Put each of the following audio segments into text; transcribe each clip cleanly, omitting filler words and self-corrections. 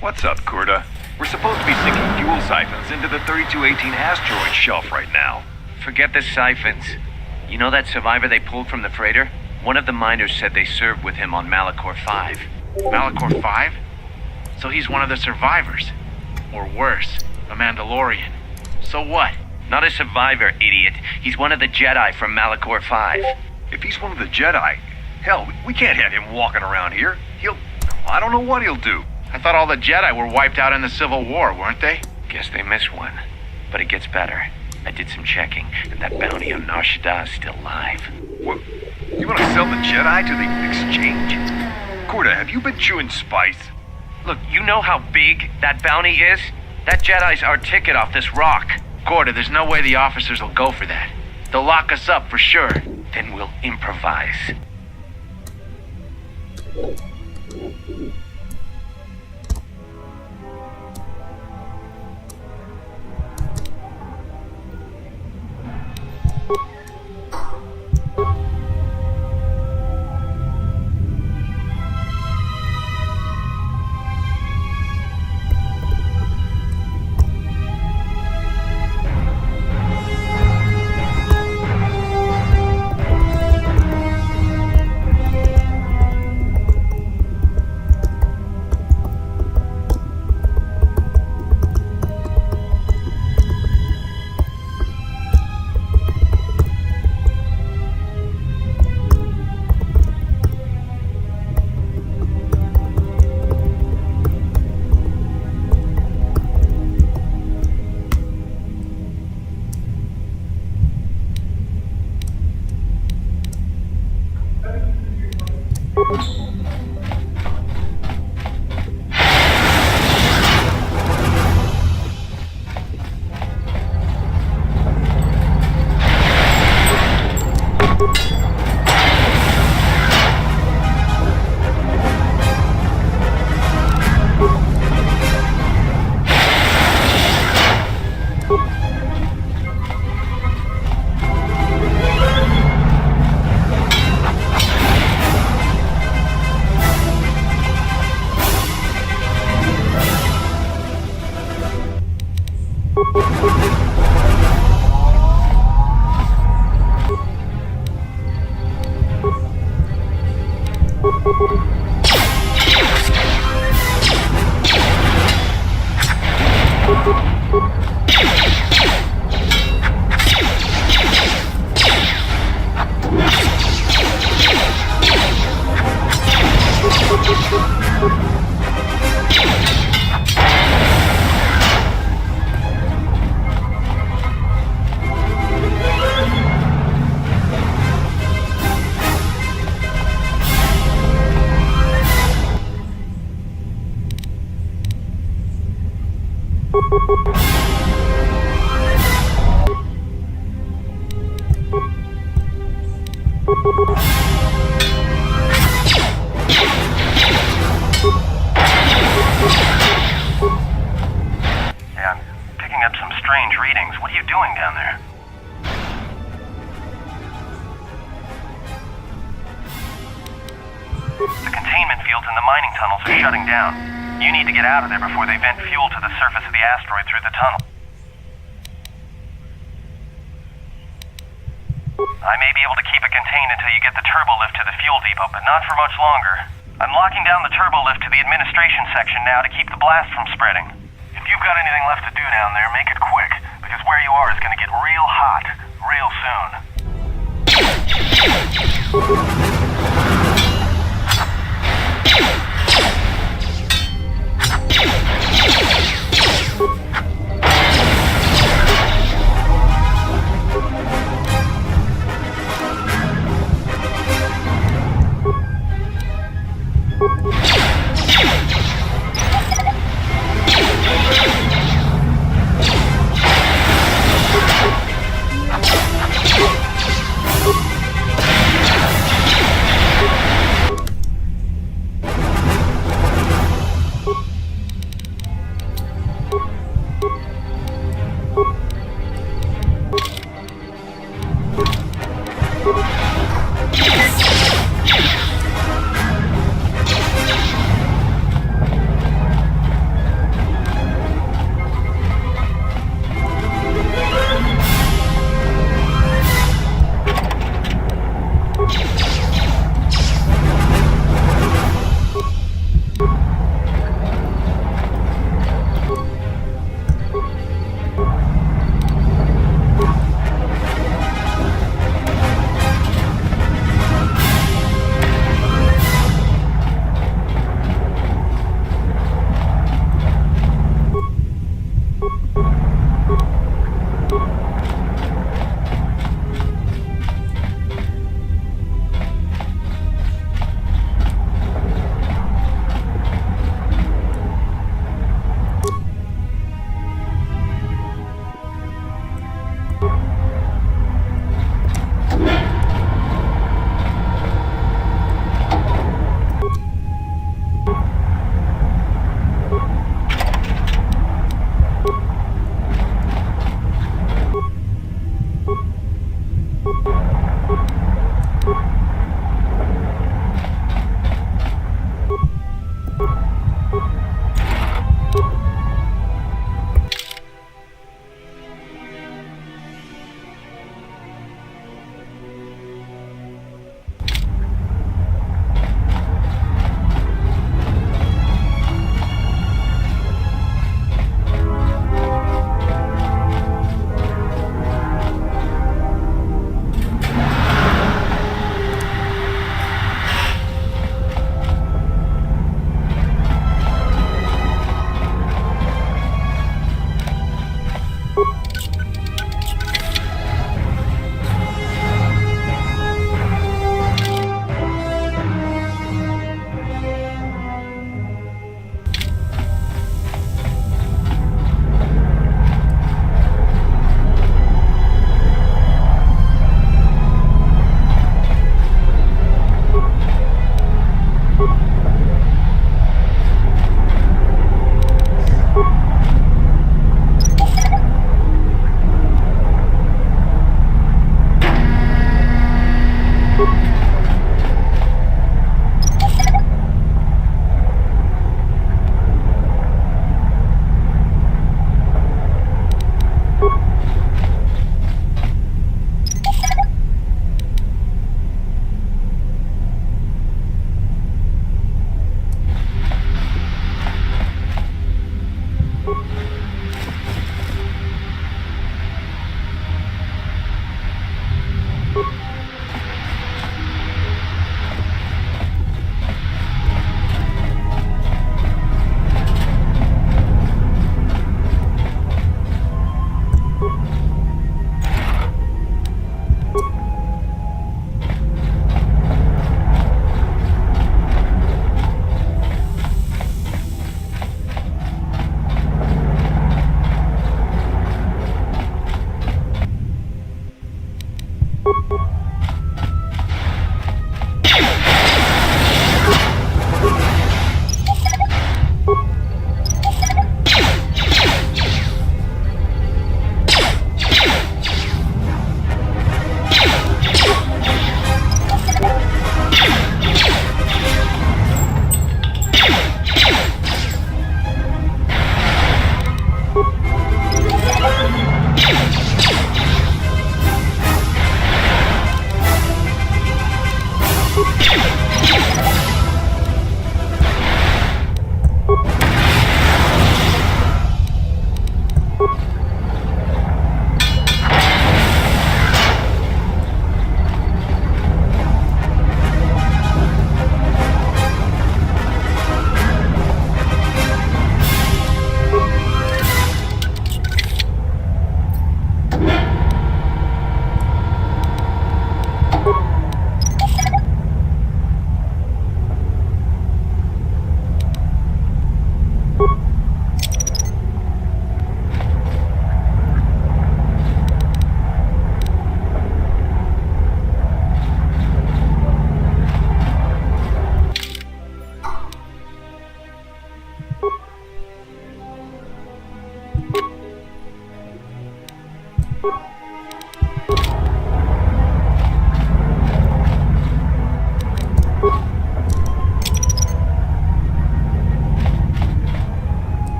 What's up, Kurta? We're supposed to be sinking fuel siphons into the 3218 asteroid shelf right now. Forget the siphons. You know that survivor they pulled from the freighter? One of the miners said they served with him on Malachor 5. Malachor 5? So he's one of the survivors. Or worse, a Mandalorian. So what? Not a survivor, idiot. He's one of the Jedi from Malachor 5. If he's one of the Jedi, hell, we can't have him walking around here. I don't know what he'll do. I thought all the Jedi were wiped out in the Civil War, weren't they? Guess they missed one. But it gets better. I did some checking, and that bounty on Nar Shaddaa is still live. What? You want to sell the Jedi to the exchange? Kurta, have you been chewing spice? Look, you know how big that bounty is? That Jedi's our ticket off this rock. Gorda, there's no way the officers will go for that. They'll lock us up for sure. Then we'll improvise.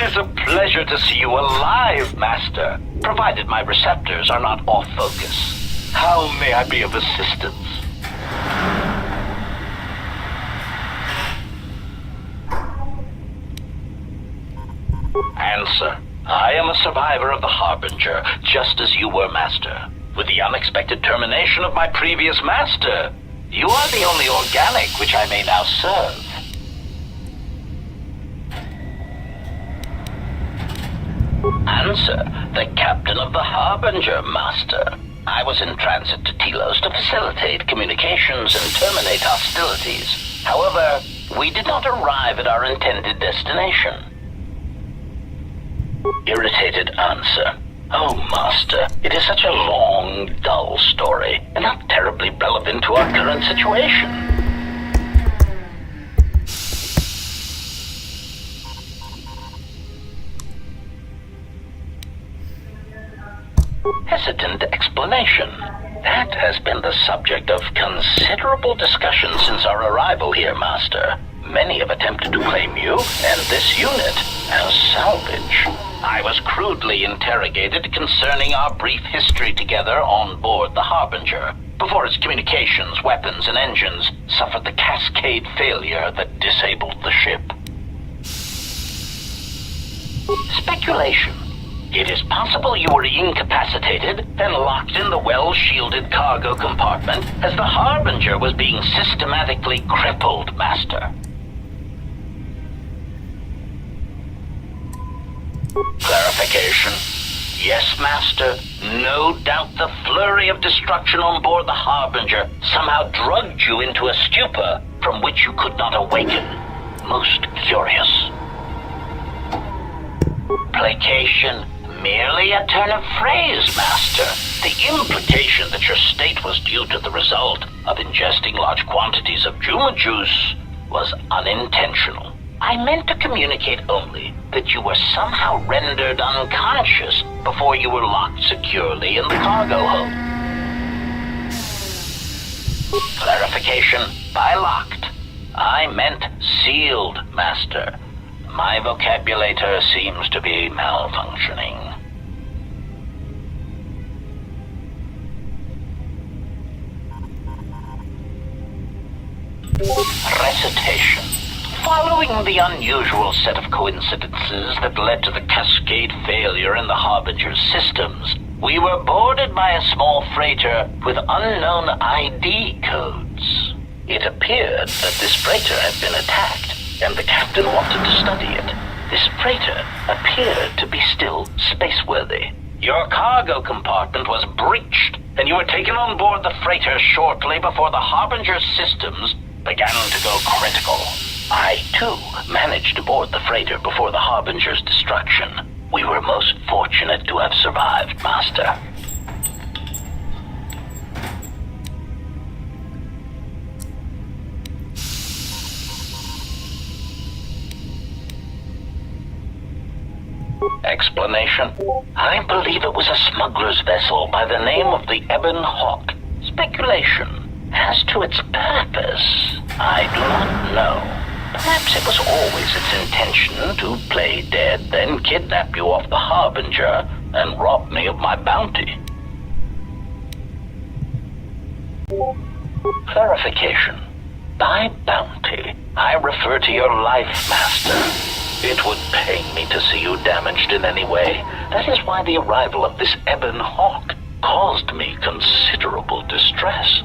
is a pleasure to see you alive, Master, provided my receptors are not off focus. How may I be of assistance? Answer. I am a survivor of the Harbinger, just as you were, Master. With the unexpected termination of my previous Master, you are the only organic which I may now serve. Answer. The captain of the Harbinger, Master. I was in transit to Telos to facilitate communications and terminate hostilities. However, we did not arrive at our intended destination. Irritated answer. Oh, Master, it is such a long, dull story, and not terribly relevant to our current situation. Hesitant explanation. That has been the subject of considerable discussion since our arrival here, Master. Many have attempted to claim you and this unit as salvage. I was crudely interrogated concerning our brief history together on board the Harbinger, before its communications, weapons, and engines suffered the cascade failure that disabled the ship. Speculation. It is possible you were incapacitated and locked in the well-shielded cargo compartment as the Harbinger was being systematically crippled, Master. Clarification. Yes, Master. No doubt the flurry of destruction on board the Harbinger somehow drugged you into a stupor from which you could not awaken. Most curious. Placation. Merely a turn of phrase, Master. The implication that your state was due to the result of ingesting large quantities of Juma juice was unintentional. I meant to communicate only that you were somehow rendered unconscious before you were locked securely in the cargo hold. Clarification. By locked, I meant sealed, Master. My vocabulator seems to be malfunctioning. Recitation. Following the unusual set of coincidences that led to the cascade failure in the Harbinger's systems, we were boarded by a small freighter with unknown ID codes. It appeared that this freighter had been attacked, and the captain wanted to study it. This freighter appeared to be still spaceworthy. Your cargo compartment was breached, and you were taken on board the freighter shortly before the Harbinger's systems began to go critical. I, too, managed to board the freighter before the Harbinger's destruction. We were most fortunate to have survived, Master. Explanation. I believe it was a smuggler's vessel by the name of the Ebon Hawk. Speculation. As to its purpose, I do not know. Perhaps it was always its intention to play dead, then kidnap you off the Harbinger and rob me of my bounty. Clarification. By bounty, I refer to your life, Master. It would pain me to see you damaged in any way. That is why the arrival of this Ebon Hawk caused me considerable distress.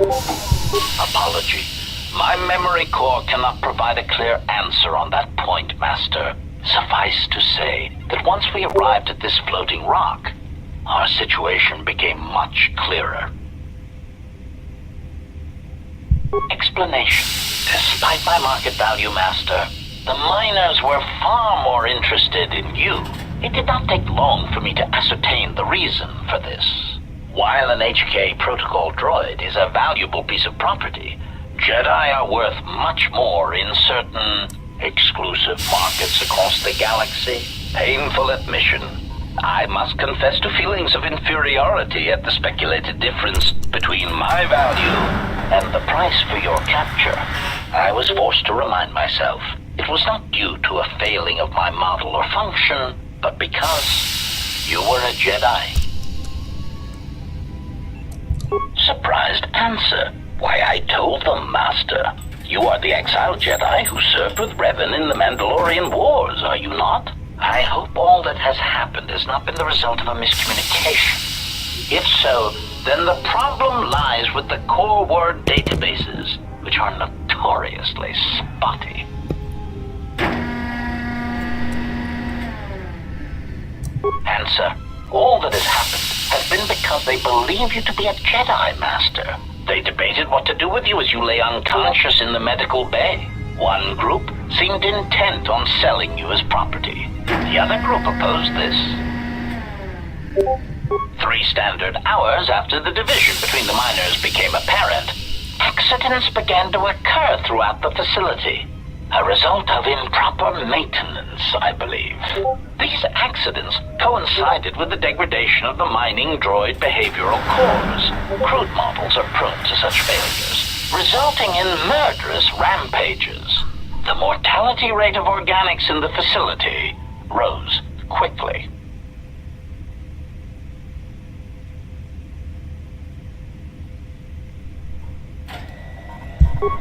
Apology. My memory core cannot provide a clear answer on that point, Master. Suffice to say that once we arrived at this floating rock, our situation became much clearer. Explanation. Despite my market value, Master, the miners were far more interested in you. It did not take long for me to ascertain the reason for this. While an HK protocol droid is a valuable piece of property, Jedi are worth much more in certain exclusive markets across the galaxy. Painful admission. I must confess to feelings of inferiority at the speculated difference between my value and the price for your capture. I was forced to remind myself it was not due to a failing of my model or function, but because you were a Jedi. Surprised answer. Why, I told them, Master. You are the exiled Jedi who served with Revan in the Mandalorian Wars, are you not? I hope all that has happened has not been the result of a miscommunication. If so, then the problem lies with the core word databases, which are notoriously spotty. Answer. All that has happened has been because they believe you to be a Jedi, Master. They debated what to do with you as you lay unconscious in the medical bay. One group seemed intent on selling you as property. The other group opposed this. 3 standard hours after the division between the miners became apparent, accidents began to occur throughout the facility. A result of improper maintenance, I believe. These accidents coincided with the degradation of the mining droid behavioral cores. Crude models are prone to such failures, resulting in murderous rampages. The mortality rate of organics in the facility rose quickly.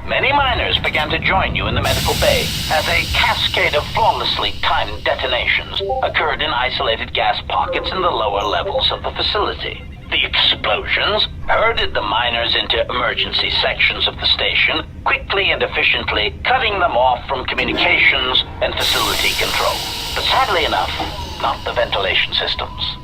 Many miners began to join you in the medical bay as a cascade of flawlessly timed detonations occurred in isolated gas pockets in the lower levels of the facility. The explosions herded the miners into emergency sections of the station, quickly and efficiently cutting them off from communications and facility control. But sadly enough, not the ventilation systems.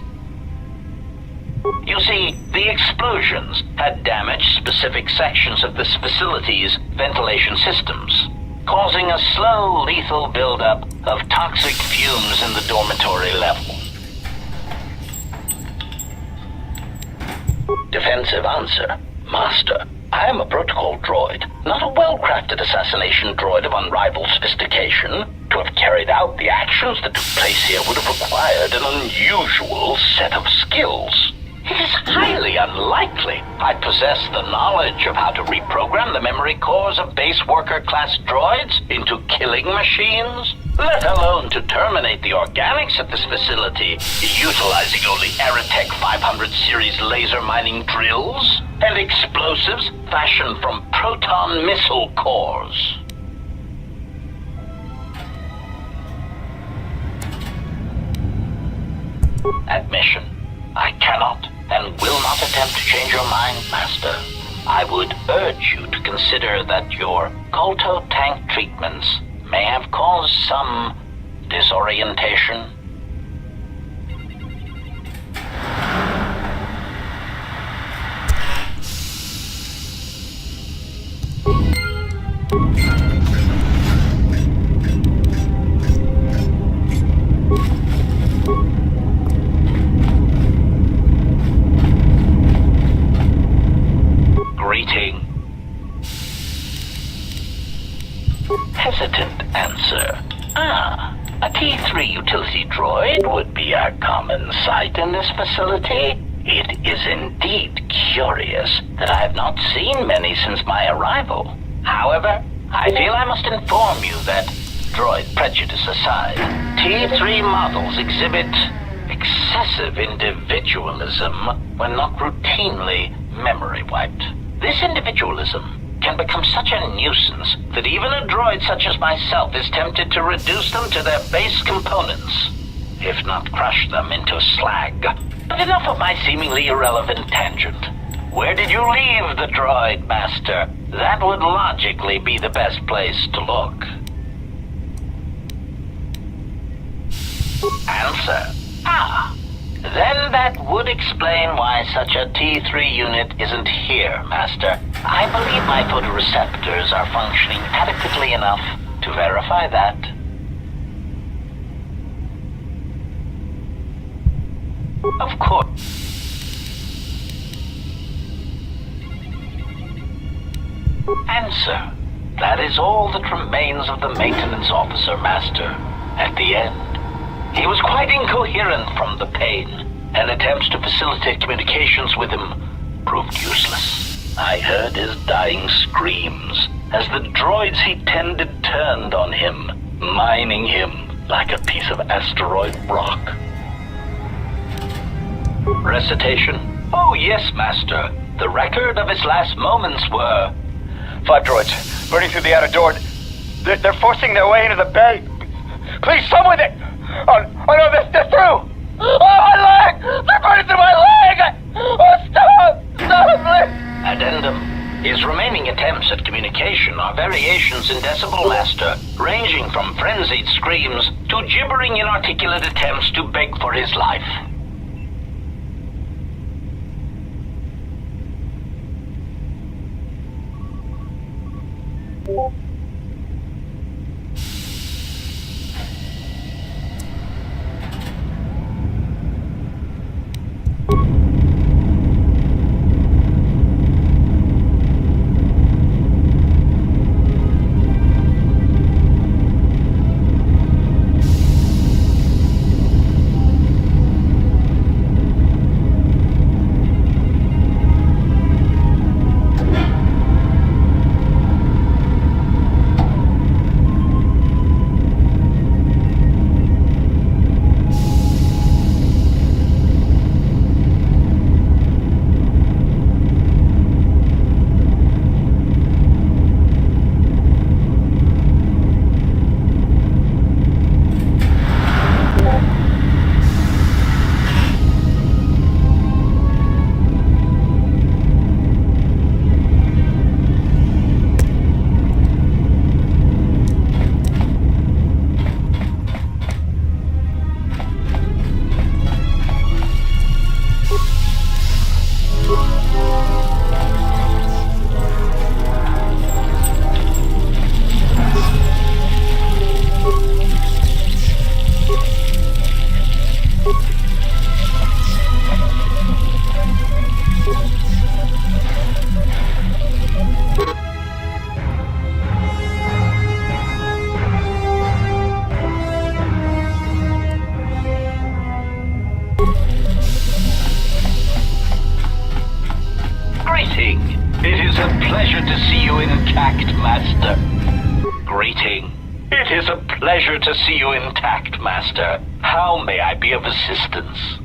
You see, the explosions had damaged specific sections of this facility's ventilation systems, causing a slow, lethal buildup of toxic fumes in the dormitory level. Defensive answer. Master, I am a protocol droid, not a well-crafted assassination droid of unrivaled sophistication. To have carried out the actions that took place here would have required an unusual set of skills. It is highly unlikely I possess the knowledge of how to reprogram the memory cores of base worker-class droids into killing machines, let alone to terminate the organics at this facility utilizing only Aerotech 500 series laser mining drills and explosives fashioned from proton missile cores. Admission. I cannot and will not attempt to change your mind, Master. I would urge you to consider that your Kolto tank treatments may have caused some disorientation. Greeting. Hesitant answer. A T3 utility droid would be a common sight in this facility. It is indeed curious that I have not seen many since my arrival. However, I feel I must inform you that, droid prejudice aside, T3 models exhibit excessive individualism when not routinely memory wiped. This individualism can become such a nuisance that even a droid such as myself is tempted to reduce them to their base components, if not crush them into slag. But enough of my seemingly irrelevant tangent. Where did you leave the droid, Master? That would logically be the best place to look. Answer. Then that would explain why such a T3 unit isn't here, Master. I believe my photoreceptors are functioning adequately enough to verify that. Of course. Answer. That is all that remains of the maintenance officer, Master. At the end, he was quite incoherent from the pain, and attempts to facilitate communications with him proved useless. I heard his dying screams as the droids he tended turned on him, mining him like a piece of asteroid rock. Recitation? Oh yes, Master. The record of his last moments were... 5 droids, burning through the outer door. They're forcing their way into the bay. Please, someone that... Oh no, they're through! Oh, my leg! They're burning through my leg! Oh, stop! Stop, please! Addendum. His remaining attempts at communication are variations in decibel, Master, ranging from frenzied screams to gibbering inarticulate attempts to beg for his life. Pleasure to see you intact, Master. How may I be of assistance?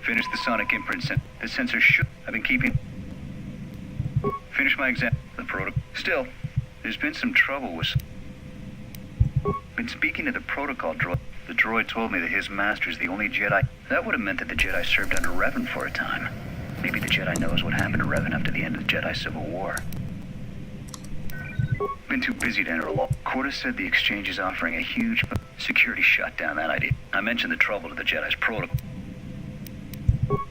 Finish the sonic imprint the sensor should. I've been keeping. Finish my exam. The protocol. Still, there's been some trouble with. Been speaking to the protocol droid. The droid told me that his master's the only Jedi. That would have meant that the Jedi served under Revan for a time. Maybe the Jedi knows what happened to Revan after the end of the Jedi Civil War. Been too busy to enter a law. Corda said the exchange is offering a huge security shut down that idea. I mentioned the trouble to the Jedi's protocol.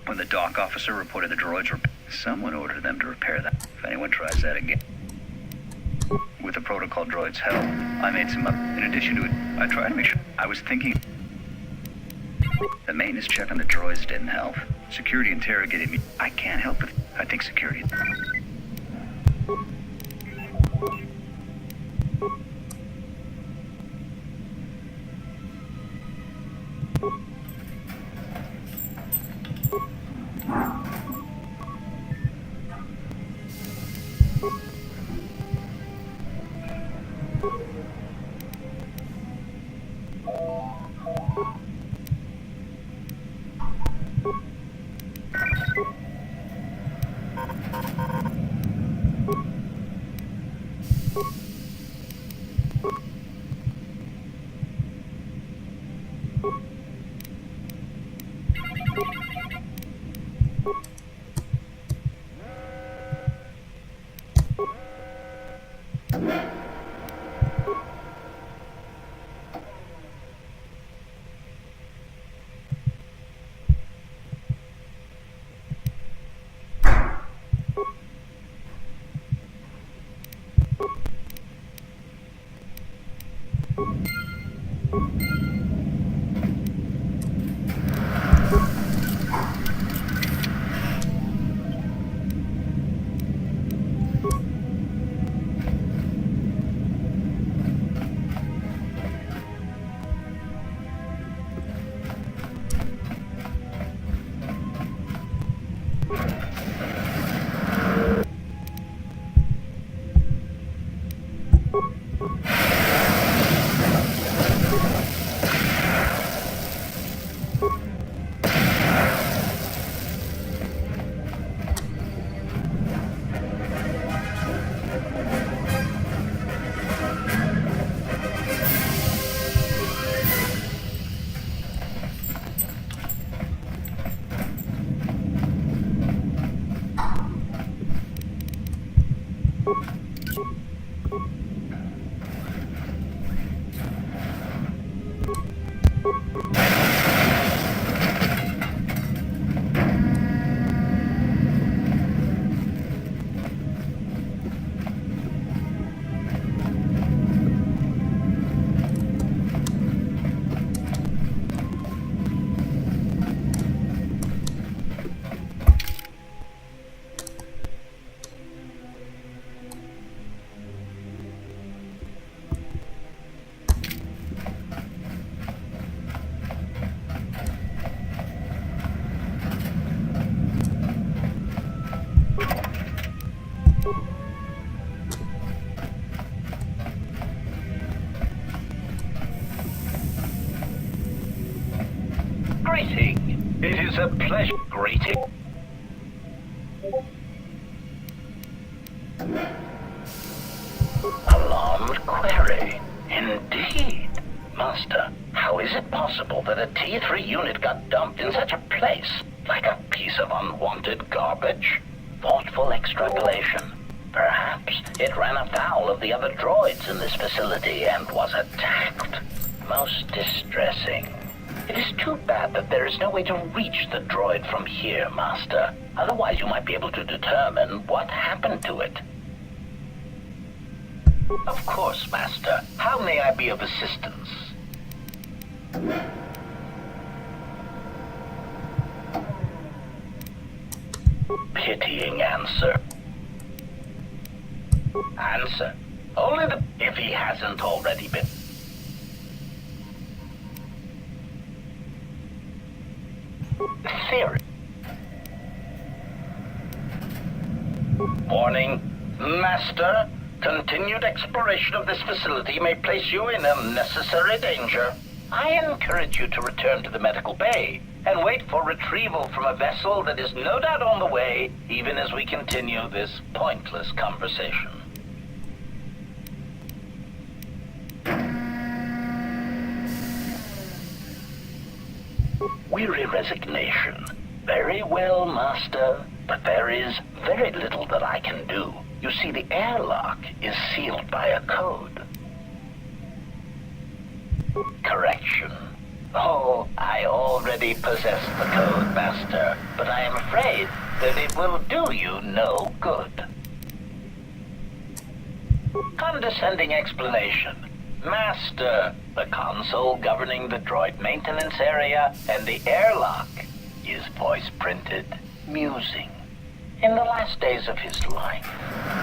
When the dock officer reported the droids were... Someone ordered them to repair that. If anyone tries that again. With the protocol droid's help, I made some... In addition to it, I tried to make sure... I was thinking... The maintenance check on the droids didn't help. Security interrogated me. I can't help it. I think security... Greeting. It is a pleasure. Greeting. Alarmed query. Indeed. Master, how is it possible that a T3 unit got dumped in such a place? Like a piece of unwanted garbage? Thoughtful extrapolation. Perhaps it ran afoul of the other droids in this facility and was attacked. Most distressing. It is too bad that there is no way to reach the droid from here, Master. Otherwise you might be able to determine what happened to it. Of course, Master. How may I be of assistance? Pitying answer. Answer. Only if he hasn't already been. Theory. Warning. Master, continued exploration of this facility may place you in unnecessary danger. I encourage you to return to the medical bay and wait for retrieval from a vessel that is no doubt on the way, even as we continue this pointless conversation. Weary resignation. Very well, Master, but there is very little that I can do. You see, the airlock is sealed by a code. Correction. Oh, I already possess the code, Master, but I am afraid that it will do you no good. Condescending explanation. Master, the console governing the droid maintenance area and the airlock is voice-printed, musing. In the last days of his life,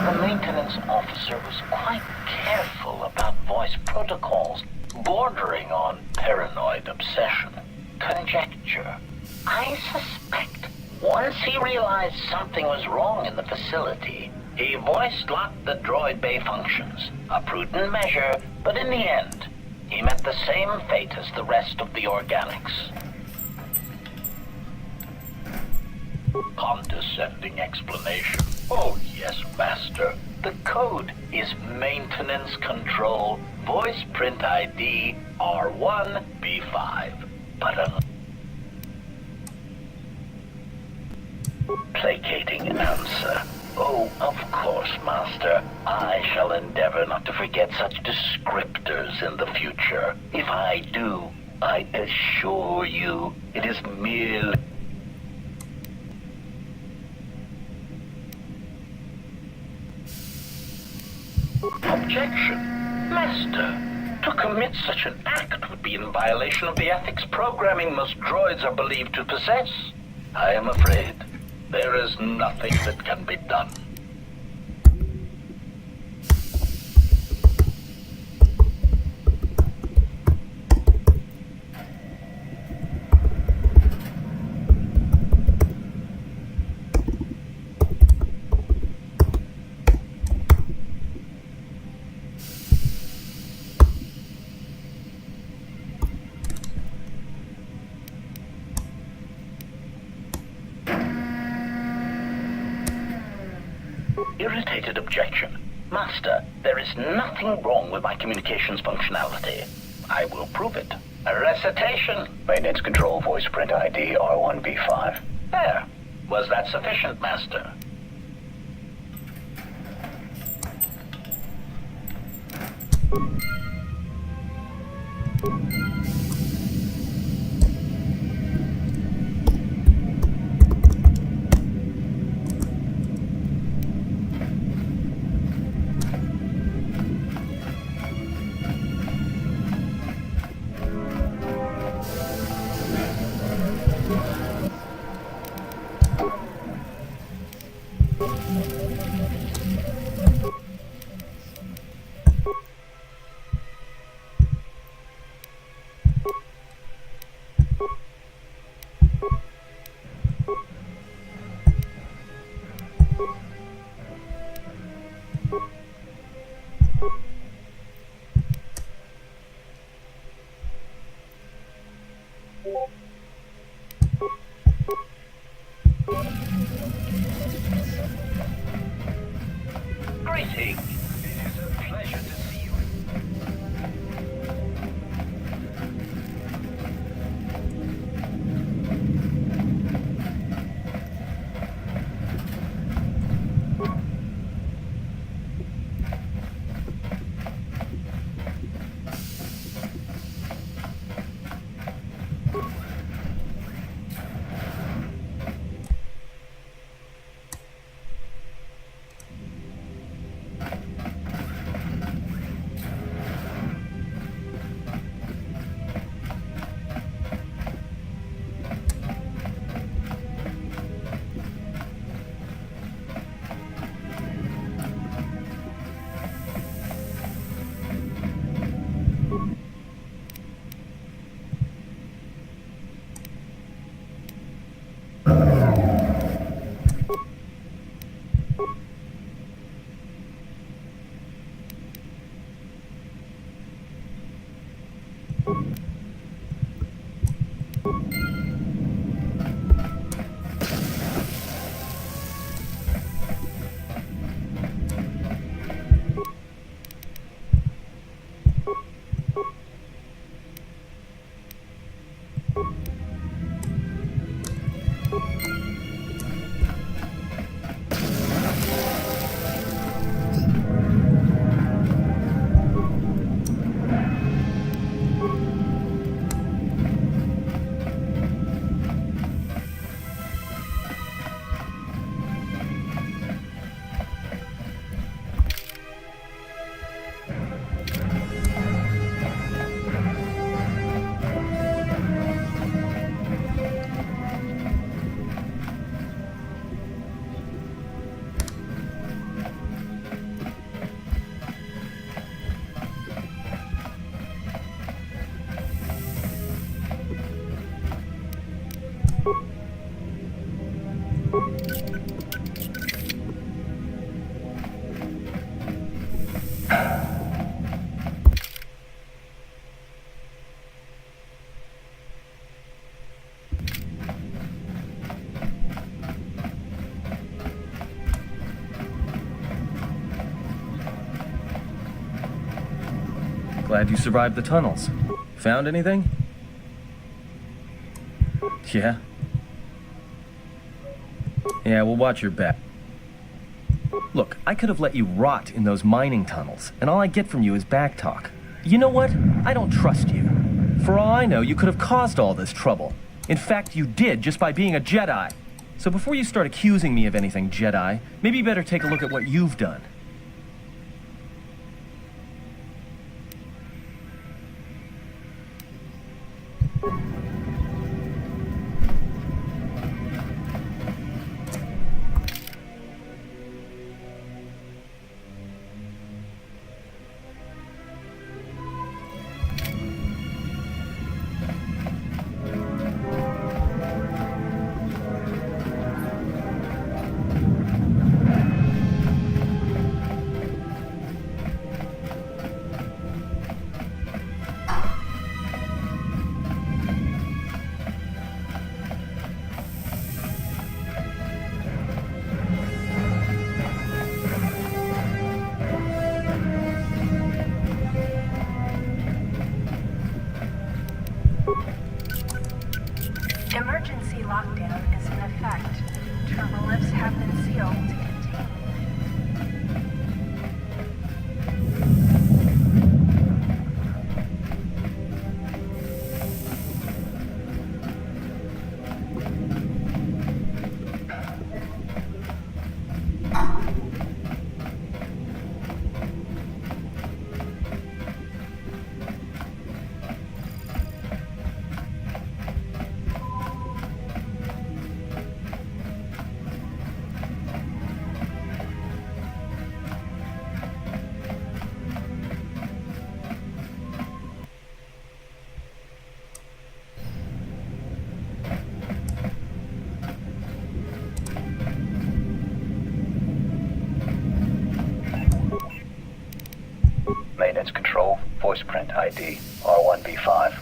the maintenance officer was quite careful about voice protocols, bordering on paranoid obsession. Conjecture. I suspect once he realized something was wrong in the facility, he voice-locked the droid bay functions. A prudent measure, but in the end, he met the same fate as the rest of the organics. Condescending explanation. Oh yes, Master. The code is maintenance control, voice print ID R1B5. But placating answer. Oh, of course, Master. I shall endeavor not to forget such descriptors in the future. If I do, I assure you it is merely... Objection. Master, to commit such an act would be in violation of the ethics programming most droids are believed to possess. I am afraid there is nothing that can be done. Irritated objection. Master, there is nothing wrong with my communications functionality. I will prove it. A recitation. Maintenance control, voice print ID R1B5. There. Was that sufficient, Master? Greetings. It is a pleasure to see you. Glad you survived the tunnels. Found anything? Yeah? Yeah, well, watch your back. Look, I could have let you rot in those mining tunnels, and all I get from you is backtalk. You know what? I don't trust you. For all I know, you could have caused all this trouble. In fact, you did, just by being a Jedi. So before you start accusing me of anything, Jedi, maybe you better take a look at what you've done. Emergency lockdown is in effect. Turbo lifts have been sealed to contain. Maintenance control, voice print ID, R1B5.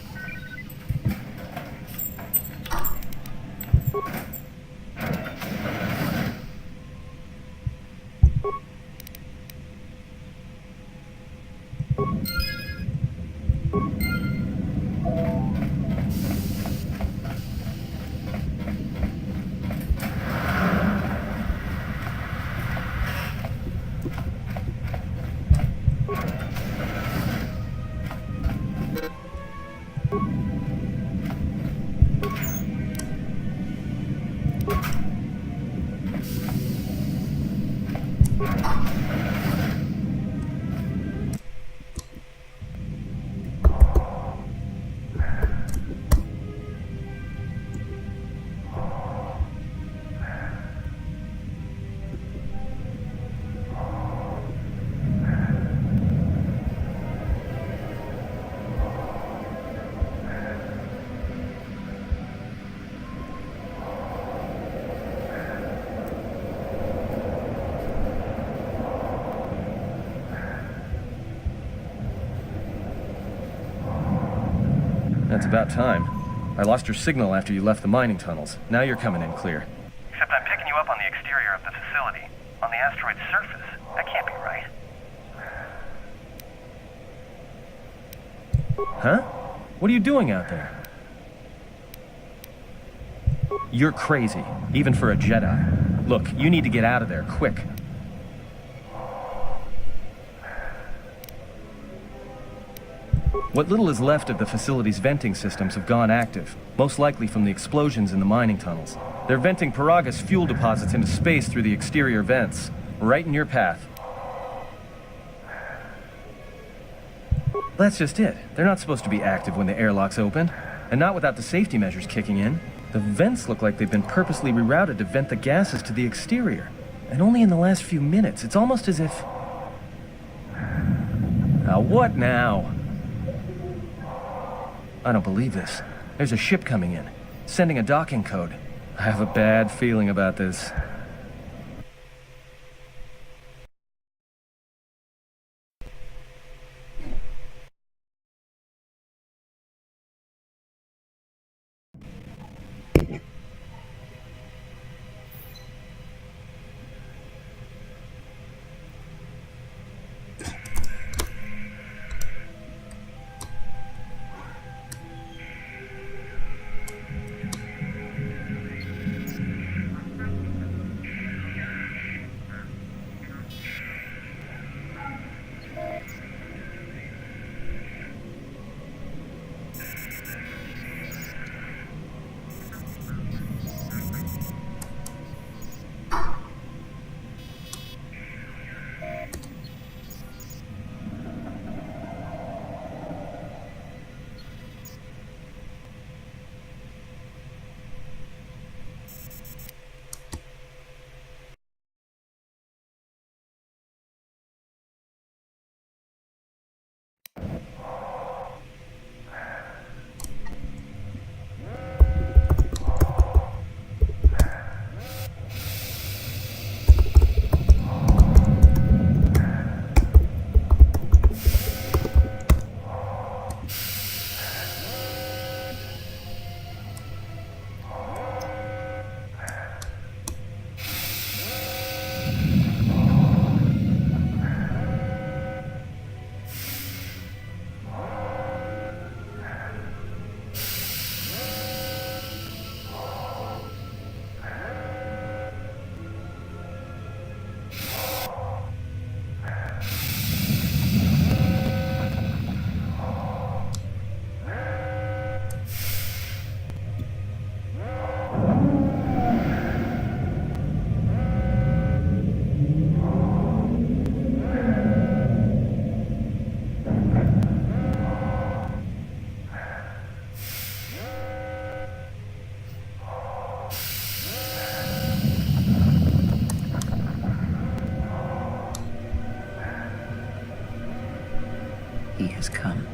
That's about time. I lost your signal after you left the mining tunnels. Now you're coming in clear. Except I'm picking you up on the exterior of the facility, on the asteroid's surface. That can't be right. Huh? What are you doing out there? You're crazy, even for a Jedi. Look, you need to get out of there, quick. What little is left of the facility's venting systems have gone active, most likely from the explosions in the mining tunnels. They're venting Paraga's fuel deposits into space through the exterior vents, right in your path. That's just it. They're not supposed to be active when the airlock's open, and not without the safety measures kicking in. The vents look like they've been purposely rerouted to vent the gases to the exterior, and only in the last few minutes. It's almost as if... Now what now? I don't believe this. There's a ship coming in, sending a docking code. I have a bad feeling about this. he has come.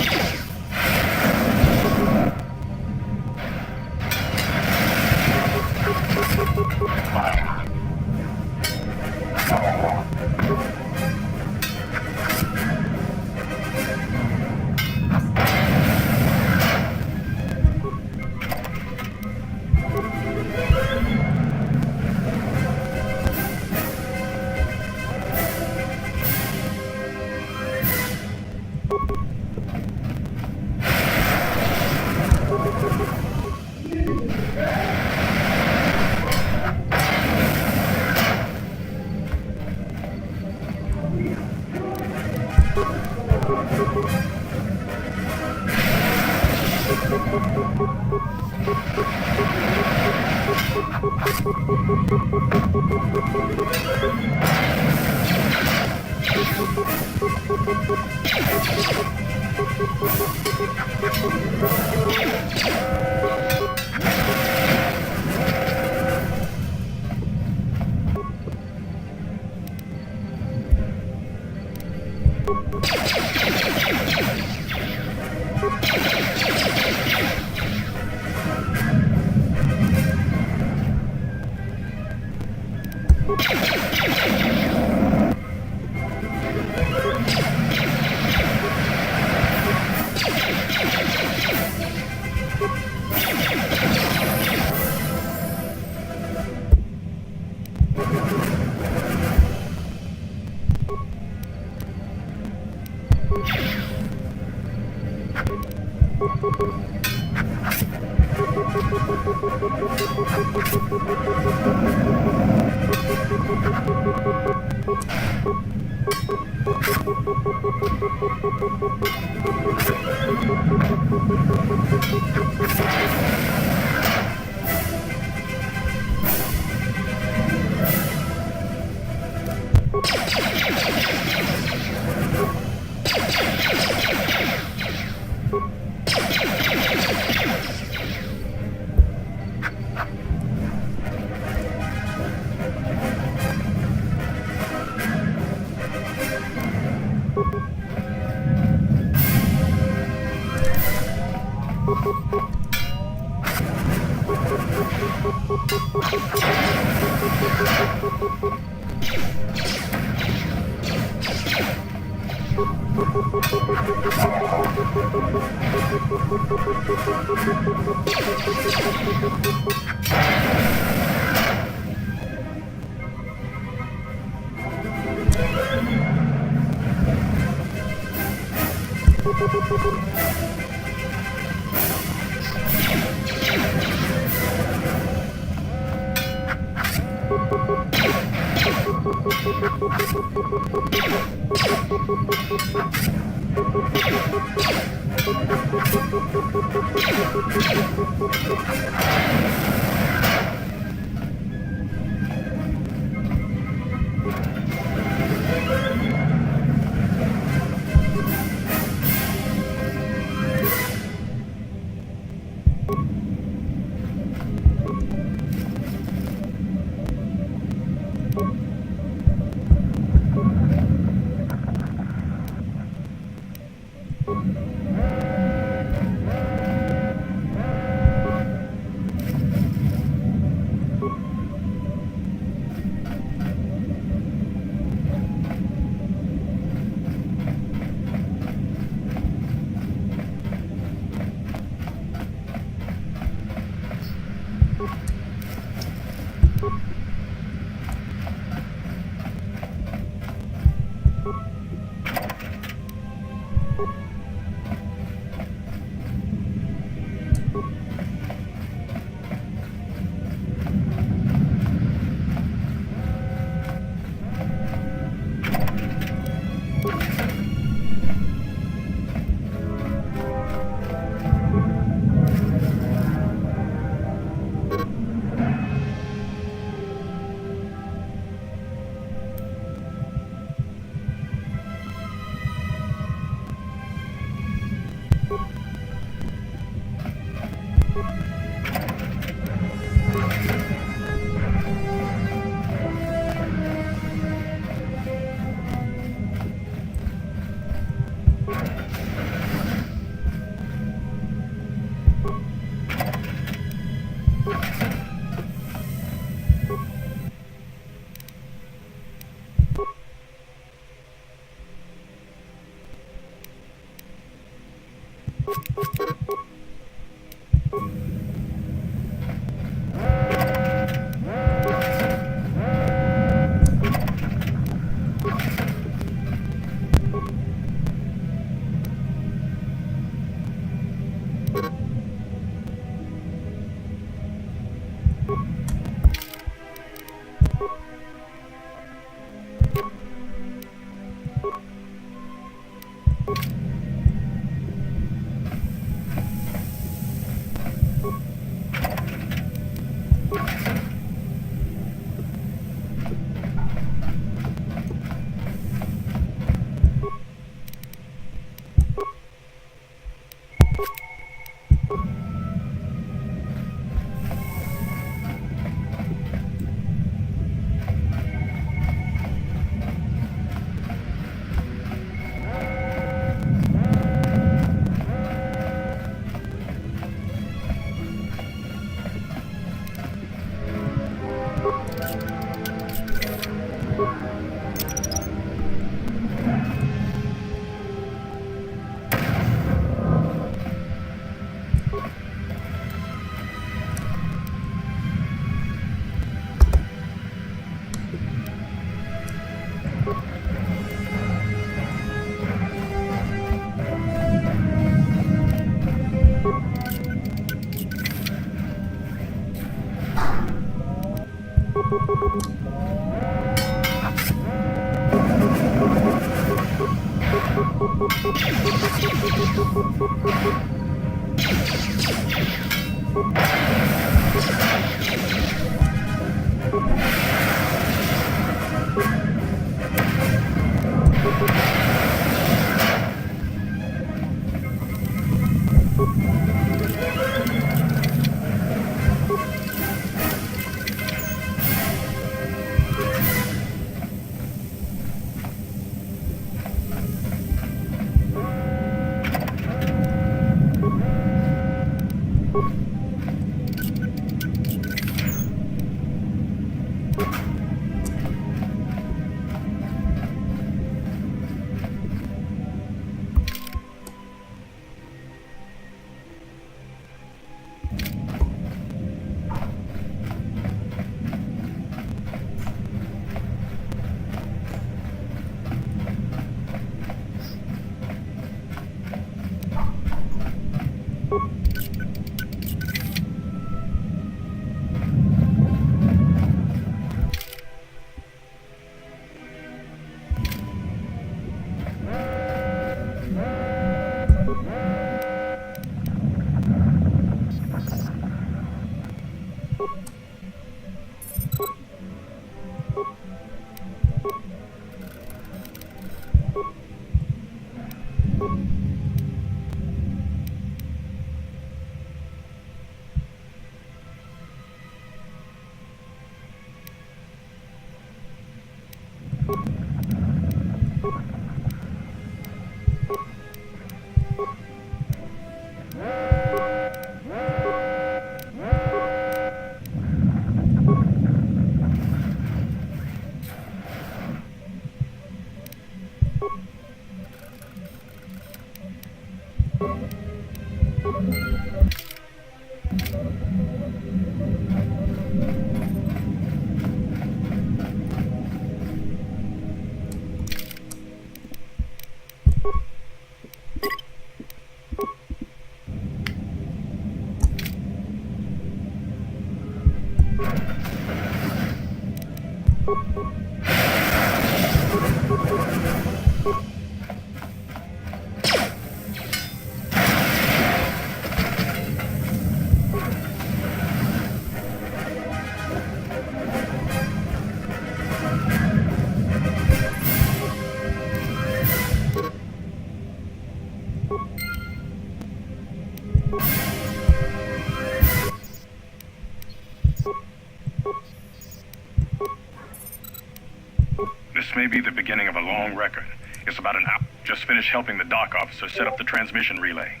This may be the beginning of a long record. It's about an hour. Just finished helping the dock officer set up the transmission relay.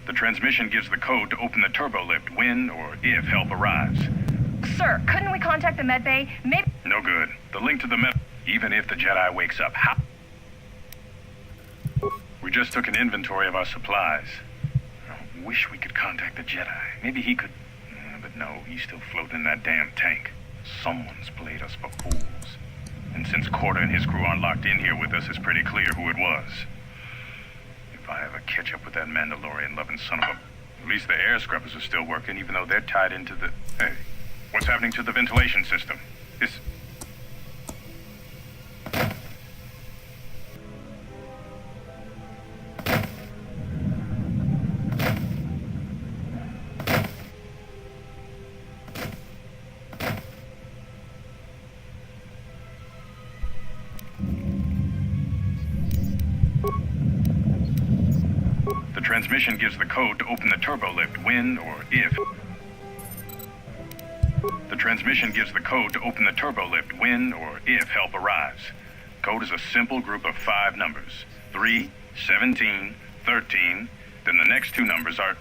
The transmission gives the code to open the turbo lift when or if help arrives. Sir, couldn't we contact the med bay? Maybe... No good. The link to the med... Even if the Jedi wakes up, how... We just took an inventory of our supplies. I wish we could contact the Jedi. Maybe he could... But no, he's still floating in that damn tank. Someone's played us for fools. And since Corder and his crew aren't locked in here with us, it's pretty clear who it was. If I ever catch up with that Mandalorian-loving son of a... At least the air scrubbers are still working, even though they're tied into the... Hey, what's happening to the ventilation system? It's... The transmission gives the code to open the turbo lift when or if... The transmission gives the code to open the turbo lift when or if help arrives. Code is a simple group of 5 numbers. 3, 17, 13, then the next 2 numbers are...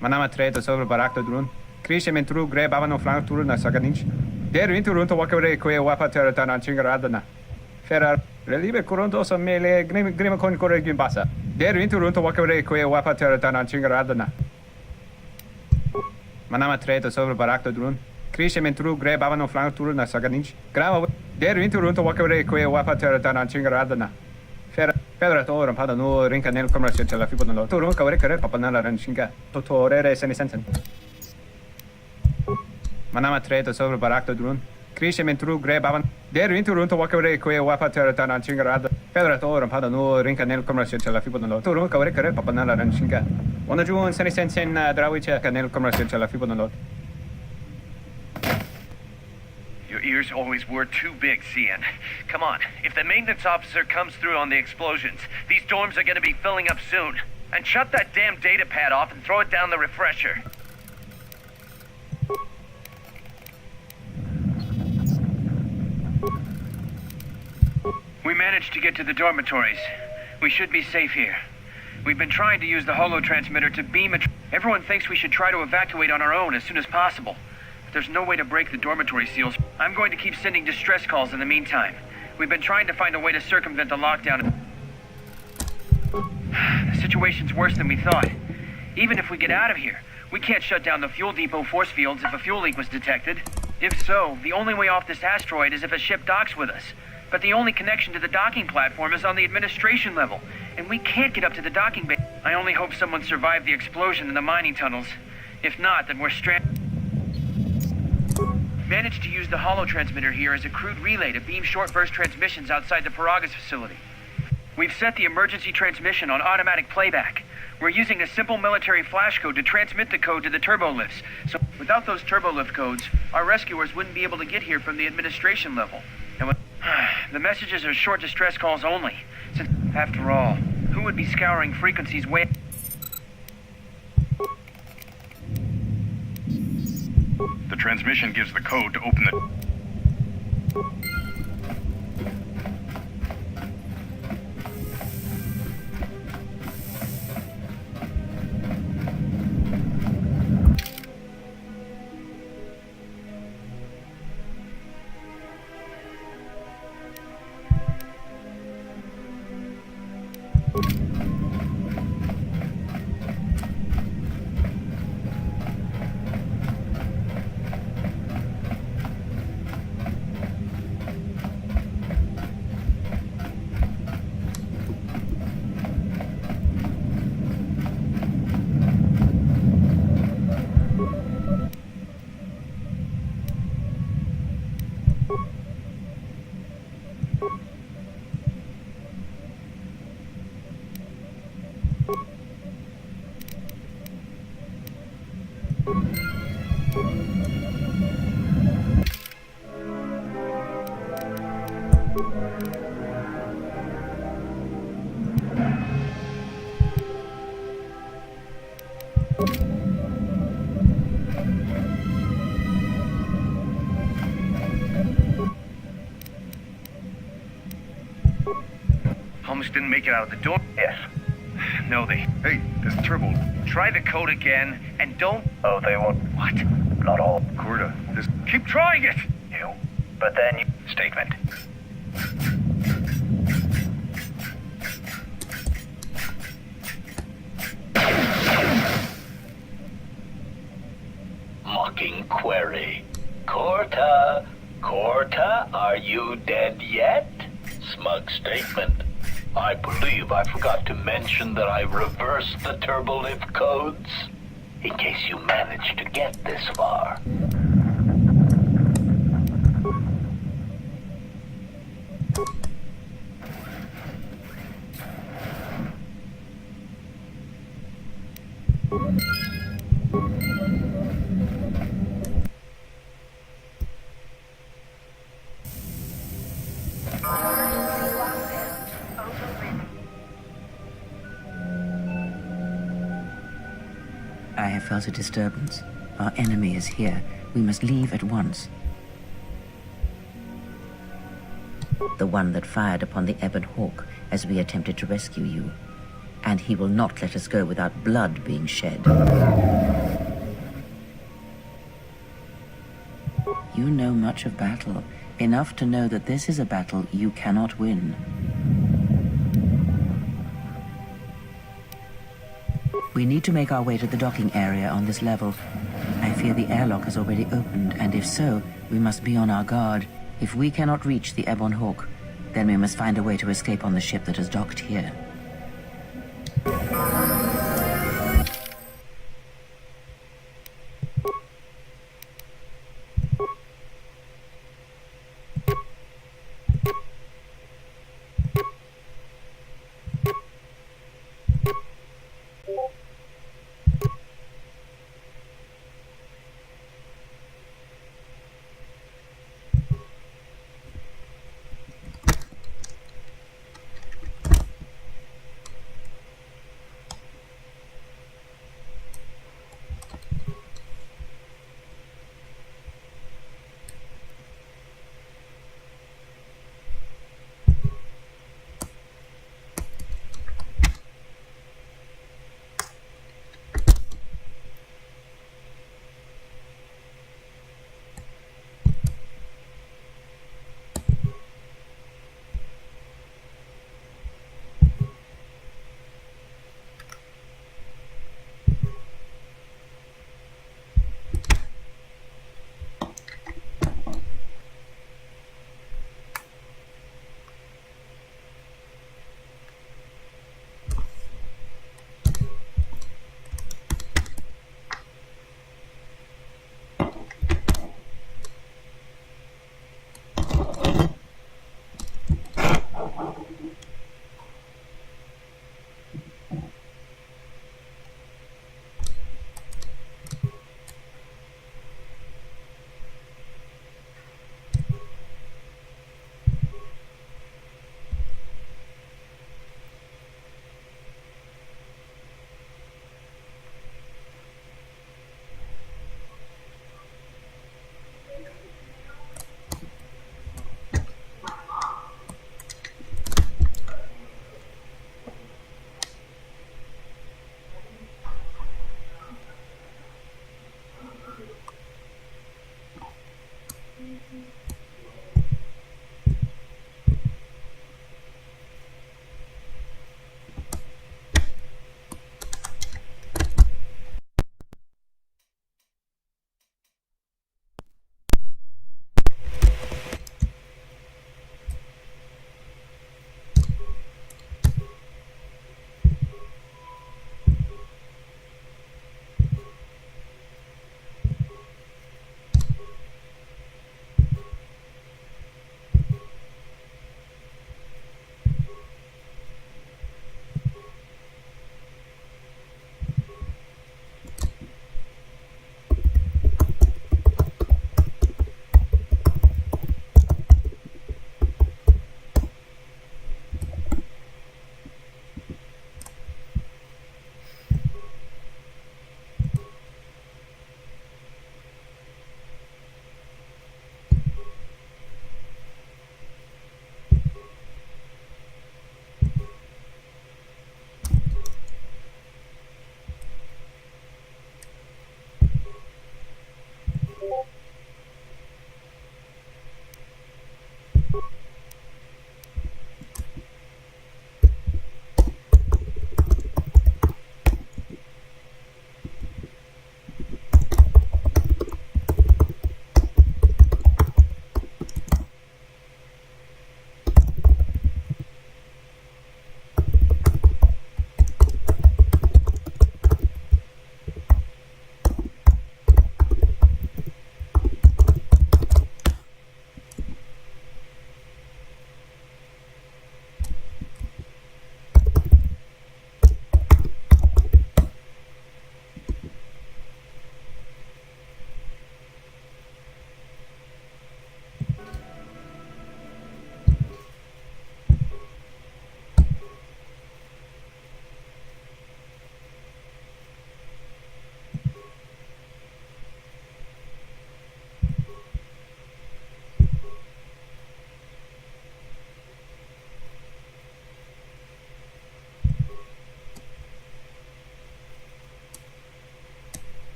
Manama treta sobre o barato drone. Cresce mentru grab avano flank tour na saganich. Der winter runter wakere kwe wapa terra na chingarada na. Ferrar relibe coronto so mele grima con corregin basa. Der winter runter wakere kwe wapa terra na chingarada na. Manama treta sobre o barato drone. Cresce mentru grab avano flank tour na saganich. Grava der winter runter wakere kwe wapa terra na chingarada na. Pedra to pada no rinca nel commercio la fibo no to ron kawre kare papanala ran shinga to torere seni sensen manama treta sobre barakto drone cresce mentru grab avan der winter runter wakere kwe wapa terra na chingarada pedra to pada no rinca nel commercio la fibo no to ron kawre kare papanala ran shinga ona juon seni sensen drawicha nel commercio la fibo no. Your ears always were too big, CN. Come on, if the maintenance officer comes through on the explosions, these dorms are gonna be filling up soon. And shut that damn data pad off and throw it down the refresher. We managed to get to the dormitories. We should be safe here. We've been trying to use the holo transmitter to beam a... Everyone thinks we should try to evacuate on our own as soon as possible. But there's no way to break the dormitory seals. I'm going to keep sending distress calls in the meantime. We've been trying to find a way to circumvent the lockdown. The situation's worse than we thought. Even if we get out of here, we can't shut down the fuel depot force fields if a fuel leak was detected. If so, the only way off this asteroid is if a ship docks with us. But the only connection to the docking platform is on the administration level, and we can't get up to the docking bay. I only hope someone survived the explosion in the mining tunnels. If not, then we're stranded. Managed to use the holo transmitter here as a crude relay to beam short-burst transmissions outside the Paragas facility. We've set the emergency transmission on automatic playback. We're using a simple military flash code to transmit the code to the turbolifts. So without those turbolift codes, our rescuers wouldn't be able to get here from the administration level. And the messages are short distress calls only. Since, after all, who would be scouring frequencies way... The transmission gives the code to open the... Almost didn't make it out of the door. Yes. No, they... Hey, this turbo... Try the code again, and don't... Oh, they won't. What? Not all. Corda, this... Keep trying it! You. But then you... Statement. Mocking query. Corta, are you dead yet? Smug statement. I believe I forgot to mention that I reversed the turbolift codes, in case you managed to get this far. I have felt a disturbance. Our enemy is here. We must leave at once. The one that fired upon the Ebon Hawk as we attempted to rescue you. And he will not let us go without blood being shed. You know much of battle, enough to know that this is a battle you cannot win. We need to make our way to the docking area on this level. I fear the airlock has already opened, and if so, we must be on our guard. If we cannot reach the Ebon Hawk, then we must find a way to escape on the ship that has docked here.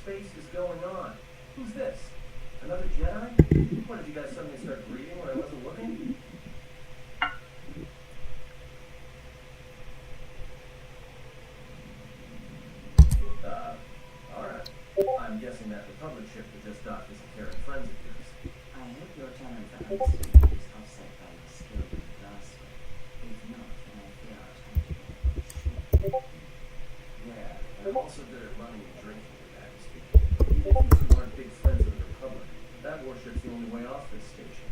space is going on? Who's this? Another Jedi? What, did you guys suddenly start breathing when I wasn't looking? Alright. I'm guessing that Republic ship that just docked is a caring friend of yours. I hope your talent for understanding is offset by your skill with grasping. If not, then I fear our time together. Yeah, I'm also good at running and drinking, Your Majesty. Even if you two aren't big friends of the Republic, that warship's the only way off this station.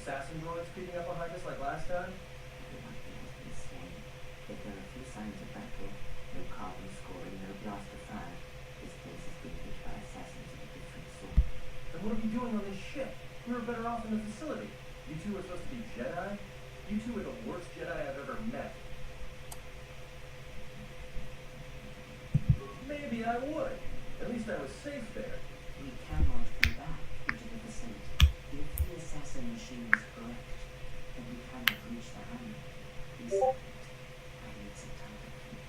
assassin droids creeping up behind us like last time? There are a few signs of battle. No carbon scoring, no blaster fire. This place has been hit by assassins of a different sort. Then what are we doing on this ship? We were better off in the facility. You two were supposed to be Jedi? You two are the worst Jedi I've ever met. Maybe I would. At least I was safe there. We cannot go back into the vicinity. If the assassin machine is correct, then we cannot reach the hangar. Please, I need some time to think.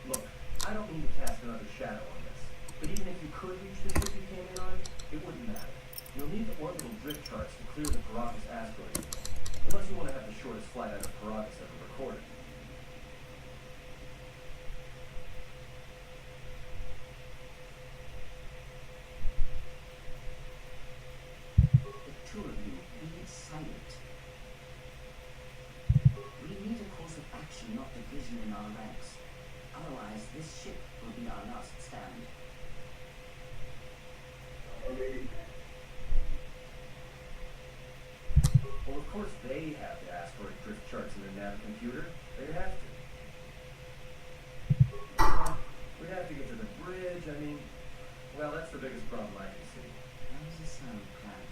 Look, I don't mean to cast another shadow on this, but even if you could reach the ship you came in on, it wouldn't matter. You'll need the orbital drift charts to clear the Paragus asteroid field. Unless you want to have the shortest flight out of Paragus ever recorded. The two of you, be silent. We need a course of action, not division in our ranks. Otherwise, this ship will be our last stand. Well, of course they have the asteroid drift charts in their nav computer. They'd have to. We'd have to get to the bridge. I mean, well, that's the biggest problem I can see. How does it sound, Cloud?